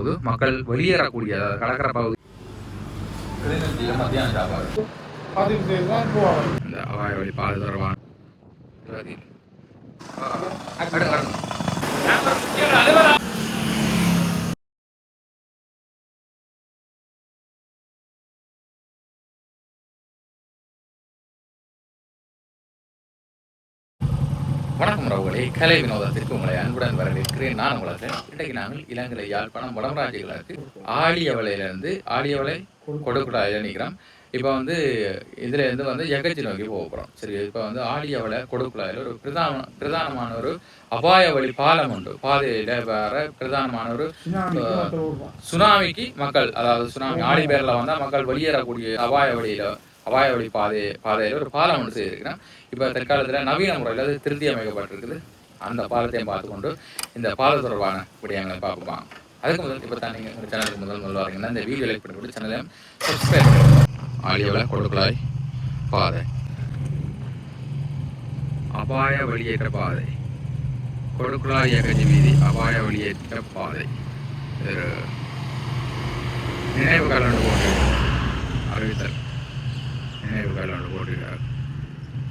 போது மக்கள் வெளியேறக்கூடிய கடற்கரை பகுதி மத்தியான சாப்பாடு இந்த அபாய வழி பாது தொடர்பான வணக்கம் ரவுகளே, கலை வினோதத்திற்கு உங்களை அன்புடன் வரவேற்கிறேன். நான் உங்களது இன்றைக்கு நாங்கள் இலங்கை யாழ்ப்பாணம் வடமராட்சிகளுக்கு ஆழியவளையிலிருந்து ஆழியவளை கொடுக்குடாயில் நிற்கிறோம். இப்போ இதுல இருந்து எகச்சி நோக்கி போக போகிறோம். சரி, இப்போ ஆழியவளை கொடுக்குடாயில் ஒரு பிரதானமான ஒரு அபாய வழி பாலம் உண்டு. பாதையில வேற பிரதானமான ஒரு சுனாமிக்கு மக்கள், அதாவது சுனாமி ஆழி பேரில் வந்தால் மக்கள் வெளியேறக்கூடிய அபாய வழி பாதையில் ஒரு பாலம் ஒன்று செய்திருக்கிறேன். இப்போ தற்காலத்தில் நவீன முறையில் அது திருத்தி அமைக்கப்பட்டிருக்குது. அந்த பாலத்தையும் பார்த்துக்கொண்டு இந்த பாலம் தொடர்பான விடயங்களை பார்ப்போம். அதுக்கு முதல் இப்போ தான் நீங்கள் உங்கள் சேனலுக்கு முதல் வரீங்கன்னா இந்த வீடியோ லைக் பண்ணிவிட்டு சேனலையும் சப்ஸ்கிரைப் பண்ணுங்கள். ஆழியவளை கொடுக்குழாய் பாதை, அபாய வெளியேற்ற பாதை, கொடுக்குழாய் எகச்சி வீதி, அபாய வெளியேற்ற பாதை. நினைவு கலந்து போட்டு அறிவித்தல் நினைவுகள் ஒன்று போட்டிருக்காரு.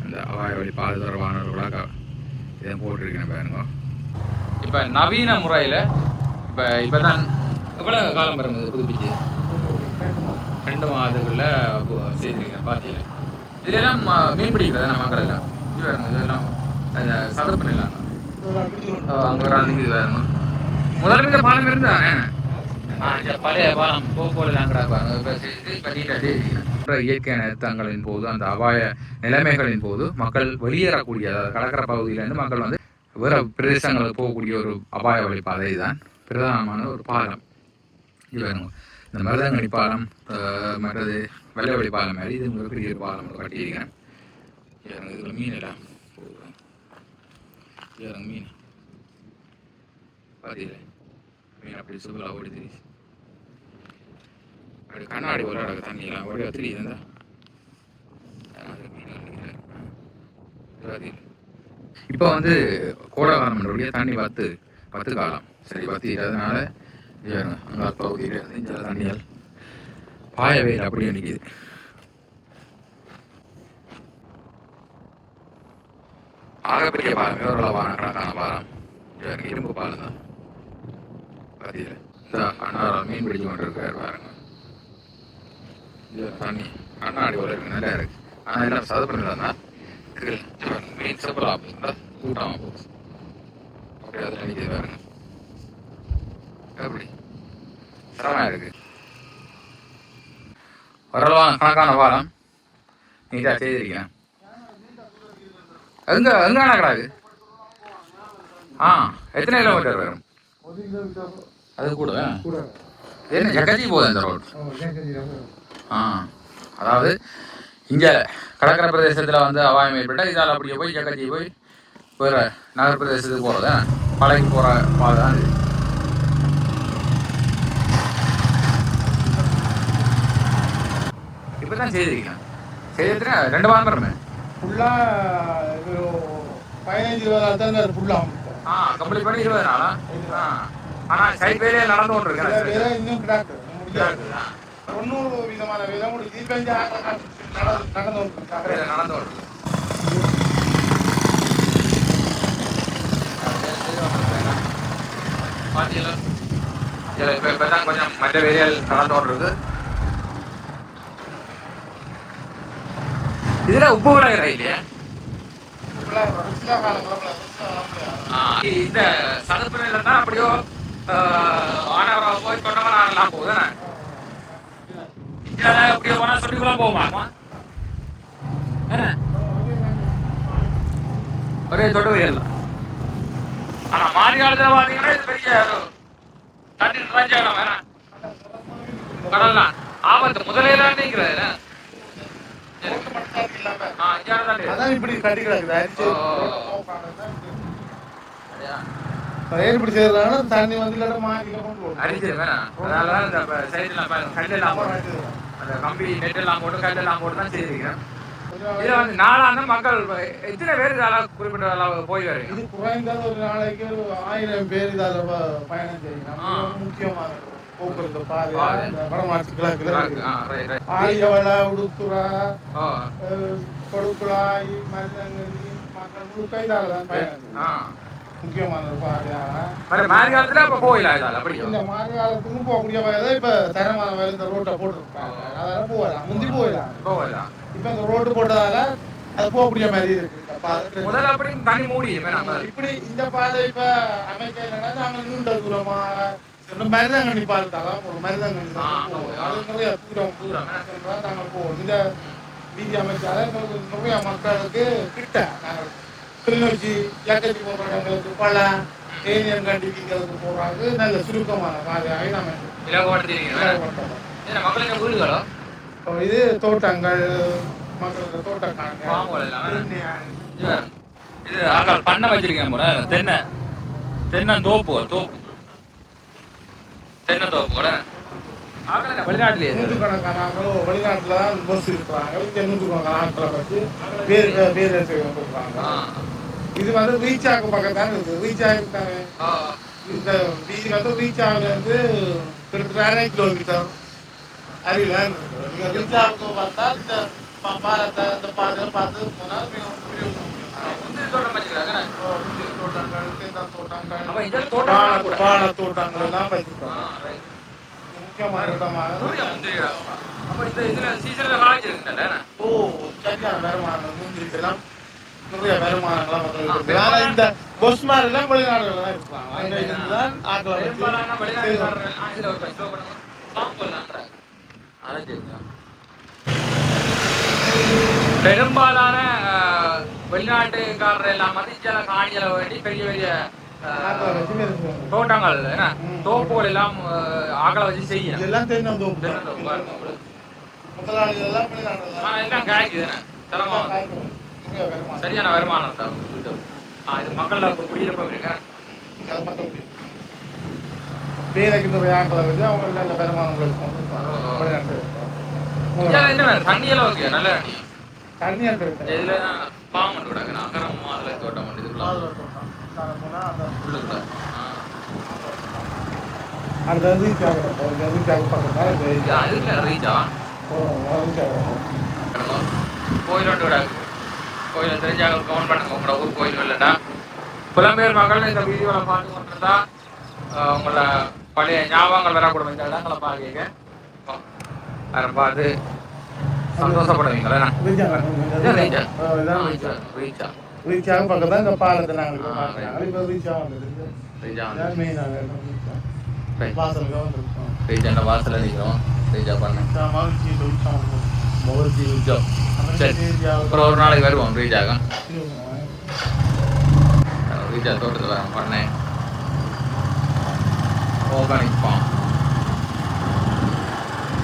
அந்த அபாய வழி பாதை தொடர்பானவர்களாக இதை போட்டிருக்கேன் பாருங்க. இப்போ நவீன முறையில் இப்போ தான் எவ்வளோ காலம் பிறந்தது புதுப்பிச்சு 2 மாதத்துக்குள்ள செய்திருக்கேன். பார்த்தீங்க இதெல்லாம் மீன் பிடிக்கிறதா மக்கள் எல்லாம் இது வேறுங்க. இதெல்லாம் அந்த சதம் பண்ணிடலாம். அங்கே ஒரு ஆளுக்கு இது வேறுங்க. முதல்ல பாலம் இருந்தானே பழைய பாலம் இயற்கை அனர்த்தங்களின் போது, அந்த அபாய நிலைமைகளின் போது மக்கள் வெளியேறக்கூடிய, அதாவது கடற்கரை பகுதியிலேருந்து மக்கள் வேற பிரதேசங்களுக்கு போகக்கூடிய ஒரு அபாய வழி பாதை தான் பிரதானமான ஒரு பாலம். இது வேணும். இந்த மருதங்கனி பாலம் மற்றது வெள்ளை வழி பாலம் மாதிரி இது மிகப்பெரிய ஒரு பாலம் கட்டியிருக்கேன். இதில் மீன் எல்லாம் மீன் பார்த்தீங்க, மீன் அப்படி சுற்றுலா ஓடி தெரியுது. அப்படி கண்ணாடி ஒரு அடகு தண்ணியெல்லாம் ஓடி தெரியுதுந்தா. இப்போ கோடைக்காலம் தண்ணி பத்து காலம். சரி, பத்து அதனால அங்கே பகுதியில் இருந்து இந்த தண்ணிகள் பாயவையில் அப்படியே நிற்கிது. ஆகப்பெரிய பாலம், எவ்வளவான கணக்கான பாலம், இரும்பு பாலம் தான். பார்த்தீங்க இந்த அண்ணாரம் மீன் பிடிச்சு கொண்டு இருக்காரு பாருங்க. தண்ணி கண்ணாடி போல இருக்கு, நல்லா இருக்கு. ஆனால் எல்லாம் சதப்பண்ணா மீன் சப்பலா கூட்டாம போகுது. அப்படி அதில் நினைக்கிது பாருங்க. எப்படி சிரமமா இருக்கு. வரலாம் கணக்கான பாலம் நீட்டாக செய்திருக்கேன். எங்க கிடாது. எத்தனை கிலோமீட்டர் வரும்? அது கூட என்ன ஜக்கச்சி போகுது அந்த ரோடு. அதாவது இங்கே கடற்கரை பிரதேசத்தில் அபாயம் ஏற்பட்டால் இதால் அப்படியே போய் ஜக்கச்சி போய் வேறு நகர் பிரதேசத்துக்கு போகிறது மலைக்கு போகிற பாதை தான் இது. இப்போ தான் செய்திருக்கேன். செய்திருக்கா 2 வாரம் வருமே ஃபுல்லாக 15-20 தான் அது ஃபுல்லாக கம்ப்ளீட் பண்ணி 20 நாளா. ஆனால் சைட் வேலையே நடந்து கொண்டு இருக்கேன். இன்னும் கிடாக்கு 90 விதமான விதம் நடந்து இப்பதான் கொஞ்சம் மற்ற வேலைகள் நடந்து கொண்டிருக்கு. இதுல உப்பு விளையாடுற இல்லையா? இந்த சதுப்புறையில தான் அப்படியோ போய் கொண்டவரெல்லாம் போகுது. அப்படியே போனா சொல்லிக்கலாம் போகுமா? ஒரே தொட்டு வரையலாம். ஆனா மாறி காலத்துல பாத்தீங்கன்னா இது பெரிய தண்ணி நிறைஞ்சாலும் வேற கடல்லாம் ஆபத்து முதலையெல்லாம் நீங்கிறது. இப்படி கட்டி கிடக்குது இப்படி செய்யறதுனால தண்ணி அடிச்சிருவேன். அதனால இந்த சைடுலாம் கல்லெல்லாம் போட்டு, அந்த கம்பி நெட்டெல்லாம் போட்டு கல்லெல்லாம் போட்டு தான் செய்திருக்கேன். இதுல நாளான மக்கள் எத்தனை பேர் இதால குறிப்பிட்ட அளவு போய் வரும்? இது குறைந்தது ஒரு நாளைக்கு 1000 பேர் இதால பயணம் செய்யணும். முக்கியமாக போக்குவரத்து பாதையா வடமாற்று கிழக்குல ஆலியவள உடுத்துறா கொடுக்குழாய் மருதங்கி மக்கள் முழுக்க இதால தான் பயணம் முக்கியமான ஒரு பாதையான மாறி காலத்துல அப்ப போயிடலாம் அப்படி இந்த மாறி காலத்துக்கும் போகக்கூடிய வயதை இப்ப தரமான வயது இந்த ரோட்டை போட்டுருக்காங்க அதனால போகலாம் முந்தி போகலாம் இப்ப இந்த ரோட்டு போட்டதால அது போகக்கூடிய மாதிரி இருக்கு முதல்ல அப்படி தண்ணி மூடி இப்படி இந்த பாதை இப்ப அமைக்க என்னன்னா நாங்க நீண்ட தூரமா மருதங்கண்ணி பாலத்தாலாம் போகணும் மருதங்கண்ணி அது நிறைய தூரம் நாங்கள் போகணும் இந்த வீதி அமைச்சால எங்களுக்கு நிறைய மக்களுக்கு கிட்ட நாங்கள் கிளிநொச்சி ஏக்கத்தி போகிற இடங்களுக்கு பல ஏனியம் கண்டிப்பிங்களுக்கு போகிறாங்க நல்ல சுருக்கமான பாதையாக நம்ம இது தோட்டங்கள் மக்களுக்கு தோட்டக்காரங்க பண்ண வச்சிருக்கேன் தென்னந்தோப்பு வெளிநாட்டிலேயே நூற்றுக்கணக்கான ஆட்களும் வெளிநாட்டில் தான் பஸ் இருக்கிறாங்க இங்கே நூற்றுக்கணக்கான ஆட்களை வச்சு பேர் கொடுக்குறாங்க இது வந்து ரீச் ஆகும் பக்கத்தான் இருக்குது ரீச் ஆகிருக்காங்க இந்த வீதி வந்து ரீச் ஆகுலேருந்து கிட்டத்தட்ட 1.5 கிலோமீட்டர் அருகில் நீங்கள் ரீச் ஆகும் பார்த்தா இந்த பாலத்தை இந்த பாதையை பார்த்து போனால் பால தோட்டங்கள் எல்லாம் வச்சிருக்காங்க முக்கியமான இடமாக சரியான வருமானம் முந்திரிக்கெல்லாம் நிறைய வருமானங்களாம் இந்த பொஸ்மார் எல்லாம் வெளிநாடுகள் தான் இருப்பாங்க அங்க இருந்துதான் ஆக்களை பெரும்பாலான வெளிநாட்டுக்காரர் எல்லாம் மதிச்சால காணிகளை வேண்டி பெரிய பெரிய தோட்டங்கள் தோப்புகள் எல்லாம் ஆக்களை வச்சு செய்யணும் எல்லாம் தென்னந்தோப்பு எல்லாம் காய்க்குதுண்ணே தரமா சரியான வருமானம் தான் இது மக்கள் குடியிருப்போம் இருக்கேன் வேலைக்கு ஆக்களை வச்சு அவங்க நல்ல வருமானங்கள் தண்ணியெல்லாம் ஓகே நல்ல தண்ணி இதுல பாம்பு விடாங்க அகரம் அதுல தோட்டம் கோயில் கோயில் தெரிஞ்சாங்க கவுண்ட் பண்ணுங்க உங்களோட ஊர் கோயில் இல்லைன்னா புலம்பெயர் மக்கள் இந்த வீடியோவில் பார்த்து கொண்டிருந்தா உங்களோட பழைய ஞாபகங்கள் வரக்கூடும் இந்த இடங்களை பார்க்க பார்த்து சந்தோஷப்படுவீங்களா பக்கத்தான் இந்த பாலத்தை நாங்கள் வாசல நிற்கிறோம் ரீச்சா பண்ண அப்புறம் ஒரு நாளைக்கு வருவோம் ரீச்சாக ரீச்சா தோட்டத்தில் வரேன் பண்ணேன் ஆர்கானிக் ஃபார்ம்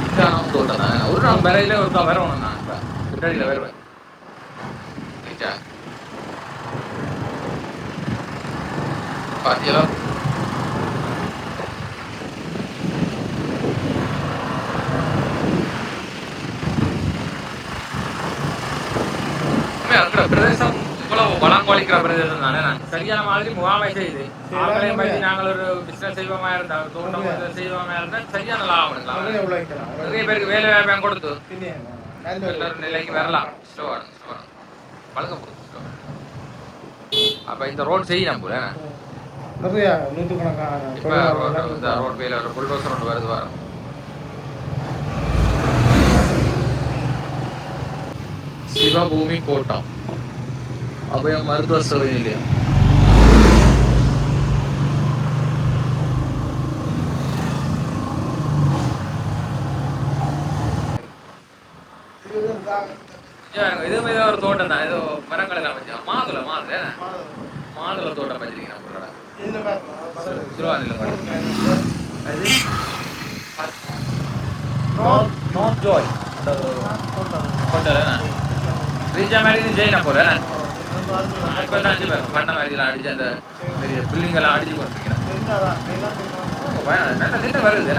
இக்கான தோட்டம் தான் ஒரு நாள் வரையில ஒரு நாள் வரணும் நான் இப்போ பின்னாடியில் வருவேன் ரீச்சா பாத்தியா பிரதேசம் இவ்வளவு வளம் கொளிக்கிற பிரதேசம் தானே சரியான மாதிரி முகாமை செய்து அவங்களையும் பற்றி நாங்கள் ஒரு பிசினஸ் செய்வோமா இருந்தால் தோட்டம் செய்வோமா இருந்தால் சரியான லாபம் எடுக்கலாம் நிறைய பேருக்கு வேலை வாய்ப்பையும் கொடுத்து எல்லாரும் நிலைக்கு வரலாம் பழக்கம் கொடுத்து அப்ப இந்த ரோட் செய்யணும் போல நிறைய நூற்றுக்கணக்கான இப்ப இந்த ரோட் வேலை புல்டோசர் ரோடு வருது வரும் சிவபூமி கோட்டம் அபயம் மருத்துவ சேவை நிலையம் இதுவும் ஏதோ ஒரு தோட்டம் தான் ஏதோ மரங்கள் எல்லாம் வச்சா மாதுளை தோட்டம் வச்சிருக்கீங்க நார்த் ஜாய் ரீச்சா மாதிரி ஜெயினா போல பண்ண மாதிரி அடிச்சு அந்த பெரிய பில்டிங் எல்லாம் அடிச்சு கொடுத்துருக்கேன் நல்ல திட்ட வருது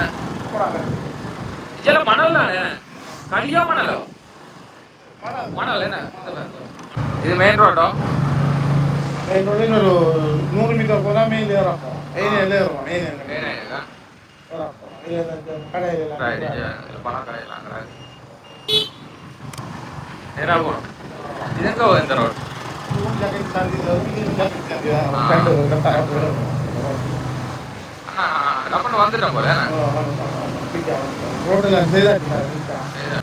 இதெல்லாம் மணல் தானே கடியா மணலோ மணல் என்ன இது மெயின் ரோட்டோ ஒரு 100 மீட்டர் போனா மெயின் ஏறும் பணம் கடையெல்லாம் நேராக போகணும். இதுங்க இந்த ரோடு வந்துட்டோம் போல.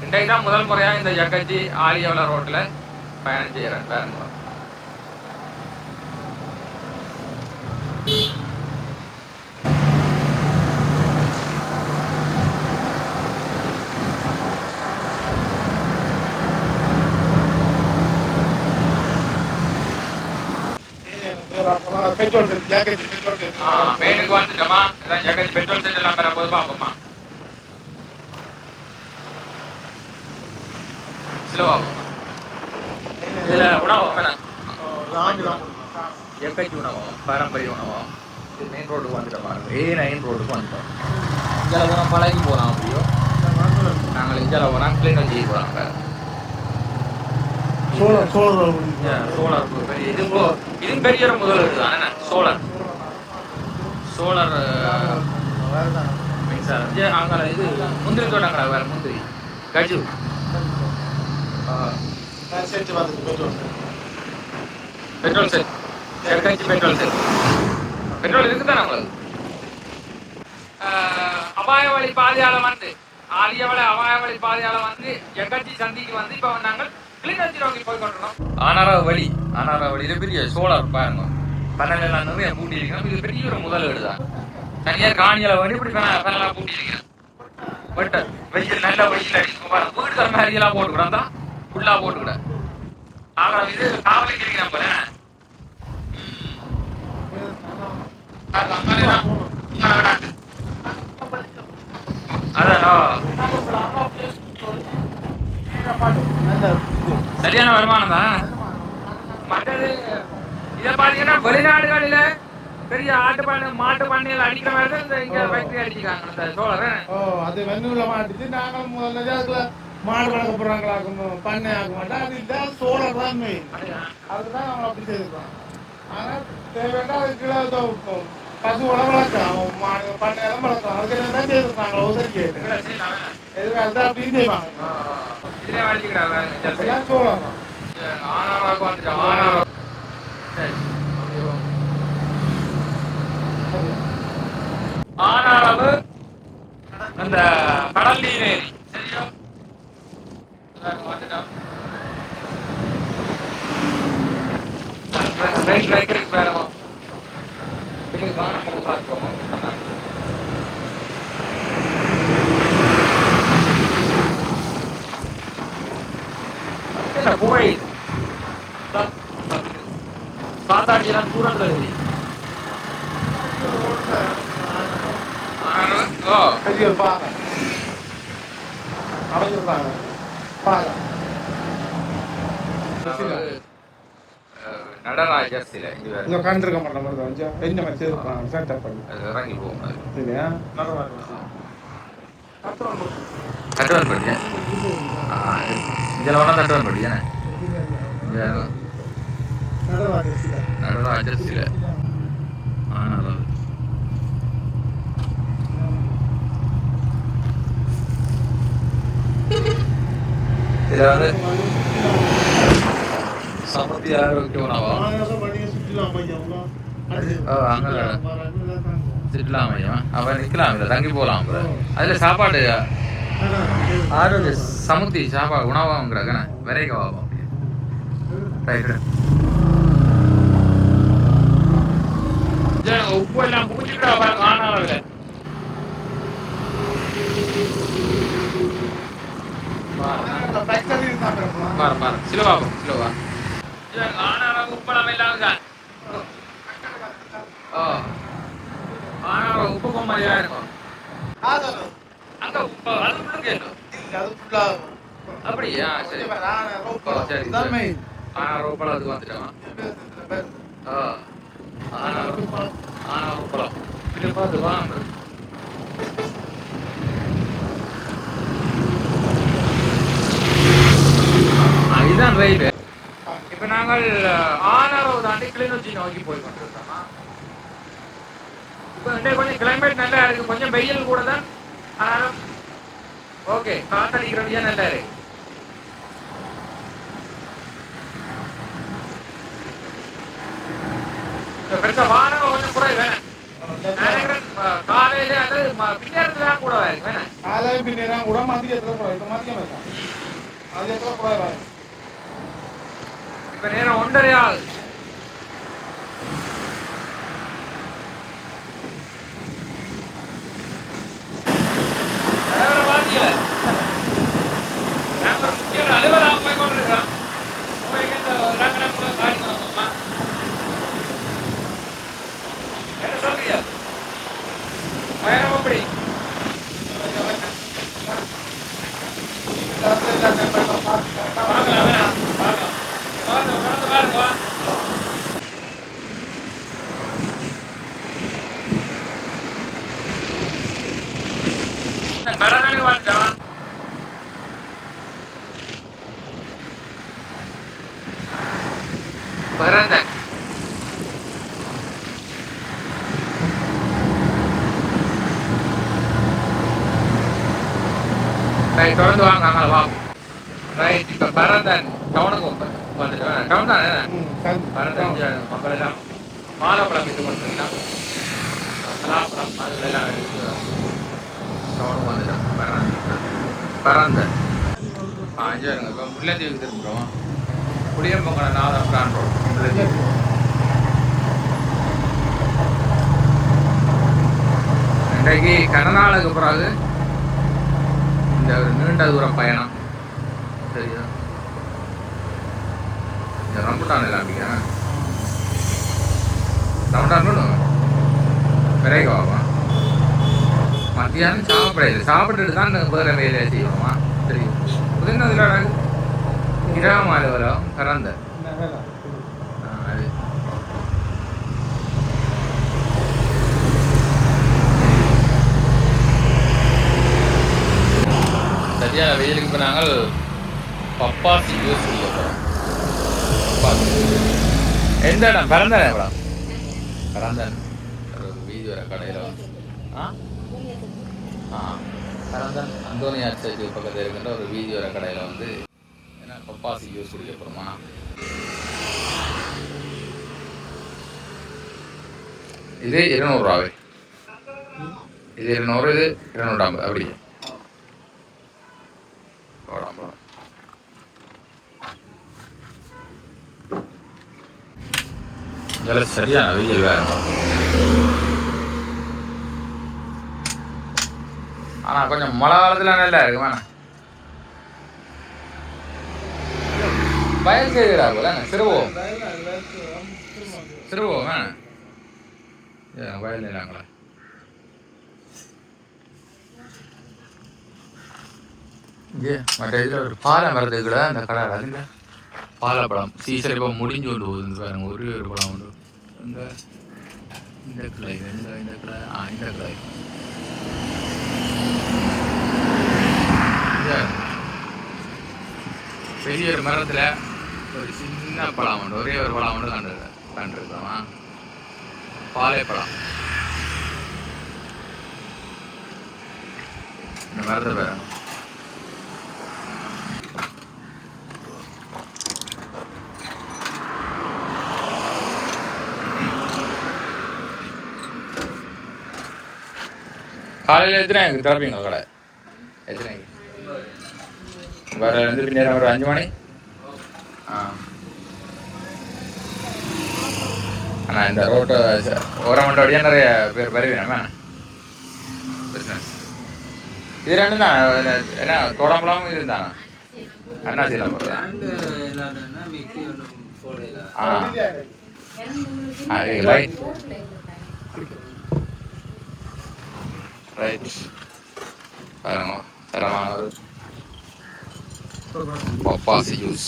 இன்றைக்கு தான் முதல் முறையா இந்த ஜக்கச்சி ஆலியவள ரோட்ல பயணம் செய்யறேன். பாருங்க பெட்ரோல் மெயினுக்கு வந்துட்டோமா? ஜக்கச்சி பெட்ரோல் செட் எல்லாம் பெற போது பாப்போமா? இதுல உணவகம் ஜக்கச்சி உணவகம் பாரம்பரிய உணவகம். மெயின் ரோடுக்கு வந்துட்டோம் பாருங்க. A9 ரோடுக்கு வந்துட்டோம். இஞ்சால போனா பழகி போலாம். அப்படியோ நாங்கள் இஞ்சால போனா கிளீன் வச்சு போறாங்க. சோலார் பெரிய இது பெரிய ஒரு முதலீடு தான். சோலார் மின்சாரம் அங்கே இது முந்திரி தோட்டங்களா வேற முந்திரி கஜு petrol set LKG petrol set petrol இருக்குதானே உங்களுக்கு? அபாய வழி பாதையாளம் வந்து ஆலியவளை அபாய வழி பாதையாளம் வந்து எல்கேஜி சந்திக்கு வந்து இப்போ நாங்கள் கிளிநொச்சி நோக்கி போய் கொண்டிருக்கோம். ஆனாரா வழியில பெரிய சோலார் பாருங்க. பன்னெல்லாம் நிறைய பூட்டி இருக்கணும். இது பெரிய ஒரு முதலீடு தான். தனியார் காணியில வந்து இப்படி பன்னெல்லாம் பூட்டி இருக்கணும். பட் வெயில் நல்ல வெயில் அடிக்கும். வீடு தர மாதிரி எல்லாம் போட்டுக்கூடாது தான் ஃபுல்லா போட்டுக்கூட. ஆனா இது காவலுக்கு இருக்கிறேன் போல. அதான் சரியான வருமானம் தான். மற்றது இதை பாத்தீங்கன்னா வெளிநாடுகளில பெரிய மாட்டு பண்ணையில அடிக்கிற மாதிரி தான் இங்க ஃபேக்டரி அடிச்சுக்காங்க சோழர். அது வெண்ணுல மாட்டிச்சு. நாங்களும் முதல்ல அதுல மாடு வளர்க்க போறாங்களாக்கும் பண்ணை ஆக மாட்டோம். அது இல்லை சோழர் தான் மெயின். அதுதான் அவங்க அப்படி செய்திருக்கோம். ஆனா தேவையா அதுக்குள்ள பசு வளர்க்கலாம் மாடு பண்ணையெல்லாம் வளர்க்கலாம். அதுக்கு தான் செய்திருக்காங்க. உதவி எதுக்காக தான் அப்படின்னு செய்வாங்க. சோழர் ஆனாளவு அந்த கடல் நீர் ஏரி சரியா புகை காத்தாட்சியெல்லாம் தூரம் தருது. பெரிய ஒரு பாறை அமைஞ்சிருப்பாங்க. நடராஜர் சிலை கண்டிருக்க மாட்டோம். என்ன மாதிரி செட்டப் பண்ணி இறங்கி போகும் இல்லையா? தட்டுவன் பட்டி இதில் வேணா தட்டுவன் பட்டி தானே நடராஜர் சிலை. ஆனால் இதில் வந்து சமத்தி ஆரோக்கிய உணவா அங்கே சுற்றுலா மையம் அவன் நிற்கலாம். இல்லை தங்கி போகலாம். அதில் சாப்பாடு ஆரோக்கிய சமுத்தி சாப்பாடு உணவாங்கிறாங்க விரைவாகும். ரைட்டு உப்பு எல்லாம் பூச்சிட்டு ஆனால சிலவா ஆனால உப்பளம் இல்லாம ஆனால உப்பு பொம்மையா இருக்கும். அங்க உப்பு அது அப்படியா? சரி சரி. ஆனா ரோப்பளம் அது வந்துட்டோம். ஆனா ரோப்பளம் இது பார்த்து வாங்க. இதுதான் ரயில். இப்ப நாங்கள் ஆனாரோ தாண்டி கிளிநொச்சி நோக்கி போய் கொண்டிருக்கோம். இப்ப கொஞ்சம் கிளைமேட் நல்லா இருக்கு. கொஞ்சம் வெயில் கூட தான் ஓகே, காத்தடிக்கிறபடியா நல்லா இருக்கு. பெருசா வானம் கொஞ்சம் குறை வேணும். காலையில அது பின்னேறதுல கூட வேணும். காலையில் பின்னேறான் கூட மதியத்தில் கூட இப்போ மதியம் வைக்கலாம். மதியத்தில் கூட வேணும். இப்ப நேரம் 1:30 ஆகுது. பரந்தன் ரைட், தொடர்ந்து வாங்க. அங்கே வா. ரைட், இப்போ பரந்தன் டவுனுக்கு வந்துட்டு டவுன் தானே பரந்தன் மக்கள் எல்லாம் மாலப்பழம் இது பண்ணுறீங்கன்னா பலாப்பழம் அதெல்லாம் டவுனுக்கு வந்துட்டோம். பரந்தன் அஞ்சு இப்போ முல்லைத்தீவுக்கு திரும்புகிறோம். குடியரம்பங்கட நாதம் காண்றோம். முல்லைத்தீவு இன்றைக்கு கனநாளுக்கு பிறகு இந்த ஒரு நீண்ட தூர பயணம். சரியா, இந்த ரம்புட்டான் இல்லாமிக்க ரம்புட்டான் பண்ணுவோம் விரைக்கு ஆகும். மத்தியானம் சாப்பிடாது, சாப்பிட்டுட்டு தான் வேறு வேலையை செய்வோமா. சரி, புதினதில் கிராம வரும் கறந்த அது சரியான வெயிலுக்கு இப்போ நாங்கள் பப்பாசி ஜூஸ் குடிக்க போகிறோம். எந்த இடம்? பிறந்தேன் எவ்வளோ பிறந்தேன் ஒரு வீதி வர கடையில் வந்து பிறந்தேன் அந்தோனியா சர்ச்சு பக்கத்தில் இருக்கின்ற ஒரு வீதி வர கடையில் வந்து என்ன பப்பாசி ஜூஸ் குடிக்க போகிறோமா. இது 200 ரூபாவே. இது 200, இது 250 அப்படி இதெல்லாம் சரியான வெயில் வேற. ஆனால் கொஞ்சம் மழை காலத்தில் நல்லா இருக்கு. வேணா வயல் செய்கிறார்கள் சிறுவோம் சிறுவோம் வேணாம் வயல் நிலாங்களா. இங்கே மற்ற இதில் ஒரு பாலம் வர்றதுக்குள்ள அந்த கடை அதுங்க பாலப்பழம் சீசன் இப்போ முடிஞ்சு கொண்டு போகுது பாருங்க. ஒரு பழம் உண்டு இந்த கிளை இந்த கிளை இந்த கிளை பெரிய ஒரு மரத்தில் ஒரு சின்ன பழம் உண்டு, ஒரே ஒரு பழம் உண்டு கண்டுருக்கோமா பாலைப்பழம். இந்த மரத்தை பாருங்க. காலையில் எத்தனை திறப்பீங்க கடை? எத்தனை வர வந்து பின்னேரம் ஒரு 5 மணி? ஆனால் இந்த ரோட்டை ஓரமண்டோடையே நிறைய பேர் வருவீங்க பிஸ்னஸ். இது ரெண்டு தான் என்ன தோடம்பழம் இது தானே அண்ணா சீலம் ரைட் ரைட் பாருங்க. தரமான ஒரு பப்பாசி ஜூஸ்.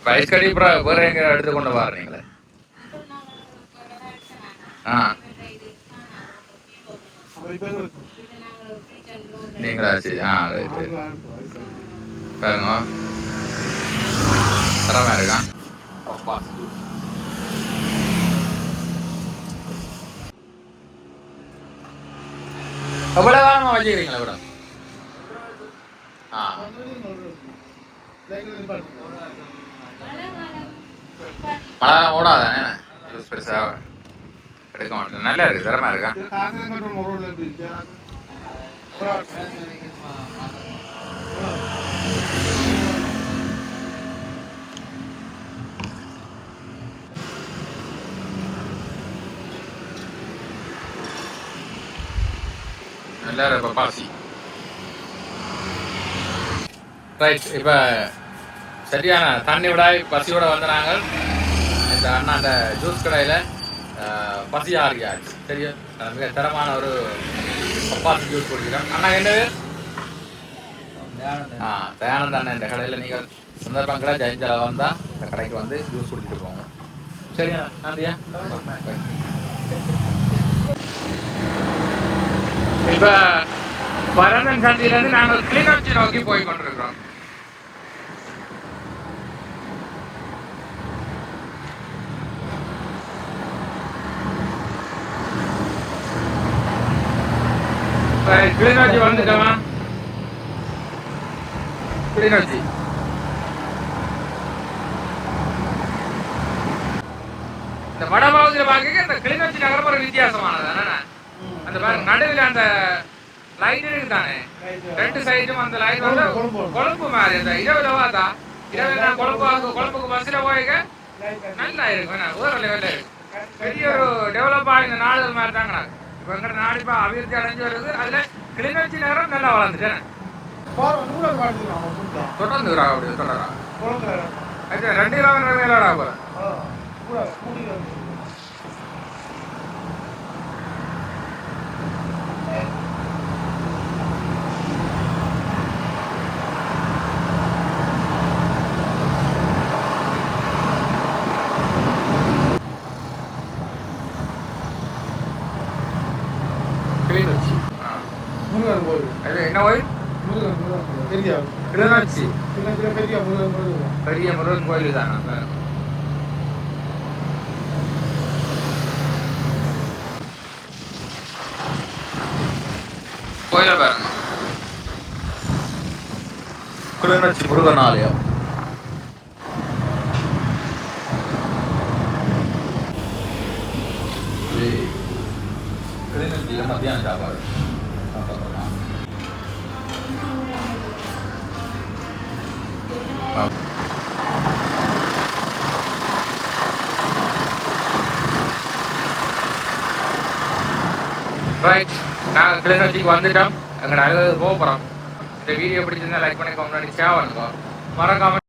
ரைஸ் கடி வேற எங்க எடுத்து கொண்டு வர்றீங்களே? நீங்களா? சரி, ரைட் பாருங்க தரமா இருக்கா பப்பாசி ஜூஸ். எவ்வளோ காலமாக வச்சுக்கிறீங்களா இவ்வளோ? ஆ மழை ஓடாதானே பெருசாக எடுக்க மாட்டேன். நல்லா இருக்கு, தரமா இருக்கா? நல்லா இருக்கு பாசி. ரைட், இப்போ சரியான தண்ணி விடாய் பசியோட வந்து நாங்கள் இந்த அண்ணா அந்த ஜூஸ் கடையில் பசி ஆறியாச்சு. சரியா, மிக தரமான ஒரு பப்பாசி ஜூஸ் குடிக்கிறோம். அண்ணா என்னது? தயானந்த அண்ணன் இந்த கடையில் நீங்கள் சந்தர்ப்பங்களை ஜெயிஞ்சல வந்தால் இந்த கடைக்கு வந்து ஜூஸ் குடிச்சிட்டு போங்க. சரியா, நன்றியா. இப்போ பரந்தன் சந்தியிலேருந்து நாங்கள் கிளிநொச்சி நோக்கி போய் கொண்டிருக்கிறோம். கிளிநொச்சி வந்துட்டோமா? கிளிநொச்சி இந்த வடபகுதியில் பார்க்க இந்த கிளிநொச்சி நகரம் ஒரு வித்தியாசமானது. அந்த பாருங்க நடுவில் அந்த லைன் இருக்குதானே, ரெண்டு சைடும் அந்த லைன் வந்து கொழும்பு மாதிரி. அந்த இரவுல பார்த்தா இரவு கொழும்புக்கு பஸ்ல போய்க்க நல்லா இருக்கும். வேற லெவலில் இருக்கு. பெரிய ஒரு டெவலப் ஆகின நாடுகள் மாதிரி தாங்க. இப்போ எங்கிற நாடு இப்போ அபிவிருத்தி அடைஞ்சு வருது. அதுல கிளிநொச்சி நகரம் நல்லா வளர்ந்துட்டேன். தொடர்ந்து அப்படி தொடரா 2 கிலோமீட்டர் மேலோட போகிறேன். கிளிநொச்சி என்ன கோயில்? கிளிநொச்சி பெரிய முருகன் கோயில் தான். கோயில பாருங்க, கிளிநொச்சி முருகன் ஆலயம். கிளிநொச்சியில் மத்தியானம் சாப்பாடு ரைட். நாங்கள் கிளிநொச்சிக்கு வந்துட்டோம். எங்களோட அழுது போக போகிறோம். இந்த வீடியோ பிடிச்சிருந்தா லைக் பண்ணி கமெண்ட் பண்ணி ஷேர் பண்ணுங்க. மறக்காம